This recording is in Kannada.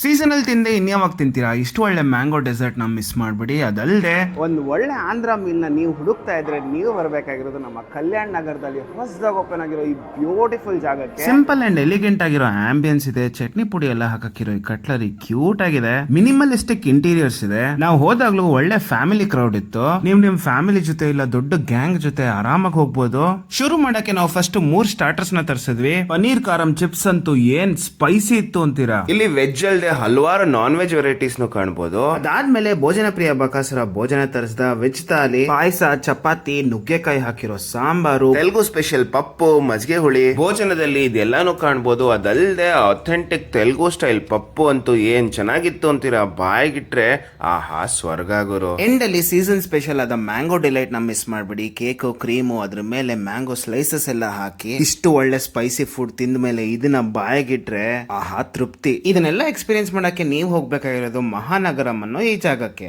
ಸೀಸನ್ ಅಲ್ಲಿ ತಿಂದೆ ಇನ್ಯಾವಾಗ ತಿಂತೀರಾ? ಇಷ್ಟು ಒಳ್ಳೆ ಮ್ಯಾಂಗೋ ಡೆಸರ್ಟ್ ನ ಮಿಸ್ ಮಾಡ್ಬಿಡಿ. ಅದಲ್ಲದೆ ಒಂದು ಒಳ್ಳೆ ಆಂಧ್ರ ಮೀಲ್ನ ನೀವು ಹುಡುಕ್ತಾ ಇದ್ರೆ ನೀವು ಬರಬೇಕಾಗಿರೋದು ನಮ್ಮ ಕಲ್ಯಾಣ್ ನಗರದಲ್ಲಿ ಹೊಸದಾಗಿ ಓಪನ್ ಆಗಿರೋ ಈ ಬ್ಯೂಟಿಫುಲ್ ಜಾಗಕ್ಕೆ. ಸಿಂಪಲ್ ಅಂಡ್ ಎಲಿಗೆಂಟ್ ಆಗಿರೋ ಆಂಬಿಯನ್ಸ್ ಇದೆ, ಚಟ್ನಿ ಪುಡಿ ಎಲ್ಲ ಹಾಕಿರೋ ಈ ಕಟ್ಲರಿ ಕ್ಯೂಟ್ ಆಗಿದೆ, ಮಿನಿಮಲಿಸ್ಟಿಕ್ ಇಂಟೀರಿಯರ್ಸ್ ಇದೆ. ನಾವು ಹೋದಾಗ್ಲೂ ಒಳ್ಳೆ ಫ್ಯಾಮಿಲಿ ಕ್ರೌಡ್ ಇತ್ತು. ನಿಮ್ ಫ್ಯಾಮಿಲಿ ಜೊತೆ ಇಲ್ಲ ದೊಡ್ಡ ಗ್ಯಾಂಗ್ ಜೊತೆ ಆರಾಮಾಗಿ ಹೋಗ್ಬೋದು. ಶುರು ಮಾಡಕ್ಕೆ ನಾವು ಫಸ್ಟ್ 3 ಸ್ಟಾರ್ಟರ್ಸ್ ನ ತರಿಸಿದ್ವಿ. ಪನೀರ್ ಕಾರಂ ಚಿಪ್ಸ್ ಅಂತೂ ಏನ್ ಸ್ಪೈಸಿ ಇತ್ತು ಅಂತೀರಾ. ಇಲ್ಲಿ ವೆಜ್ ಅಲ್ಲದೆ ಹಲವಾರು ನಾನ್ ವೆಜ್ ವೆರೈಟೀಸ್ ಕಾಣಬಹುದು. ಅದಾದ್ಮೇಲೆ ಭೋಜನ ಪ್ರಿಯ ಬಕಾಸುರ ಭೋಜನ ತರಿಸಿದ ವೆಜ್ ಥಾಲಿ, ಪಾಯಸ, ಚಪಾತಿ, ನುಗ್ಗೆಕಾಯಿ ಹಾಕಿರೋ ಸಾಂಬಾರು, ತೆಲುಗು ಸ್ಪೆಷಲ್ ಪಪ್ಪು, ಮಜ್ಜಿಗೆ ಹುಳಿ. ಭೋಜನದಲ್ಲಿ ಇದೆಲ್ಲಾನು ಕಾಣಬಹುದು. ಅದಲ್ಲದೆ ಅಥೆಂಟಿಕ್ ತೆಲುಗು ಸ್ಟೈಲ್ ಪಪ್ಪು ಅಂತೂ ಏನ್ ಚೆನ್ನಾಗಿತ್ತು ಅಂತೀರಾ. ಬಾಯಿಗಿಟ್ರೆ ಆಹಾ ಸ್ವರ್ಗ ಗುರು. ಎಂಡ್ ಅಲ್ಲಿ ಸೀಸನ್ ಸ್ಪೆಷಲ್ ಆದ ಮ್ಯಾಂಗೋ ಡಿಲೈಟ್ ನ ಮಿಸ್ ಮಾಡ್ಬಿಡಿ. ಕೇಕು, ಕ್ರೀಮು, ಅದ್ರ ಮೇಲೆ ಮ್ಯಾಂಗೋ ಸ್ಲೈಸಸ್ ಎಲ್ಲ ಹಾಕಿ ಇಷ್ಟು ಒಳ್ಳೆ ಸ್ಪೈಸಿ ಫುಡ್ ತಿಂದ ಮೇಲೆ ಇದನ್ನ ಬಾಯಿಗಿಟ್ರೆ ಆಹಾ ತೃಪ್ತಿ. ಇದನ್ನೆಲ್ಲ ಎಕ್ಸ್ಪೀರಿಯನ್ಸ್ ಮಾಡಕ್ಕೆ ನೀವು ಹೋಗ್ಬೇಕಾಗಿರೋದು ಮಹಾನಗರಂ ಅನ್ನೋ ಈ ಜಾಗಕ್ಕೆ.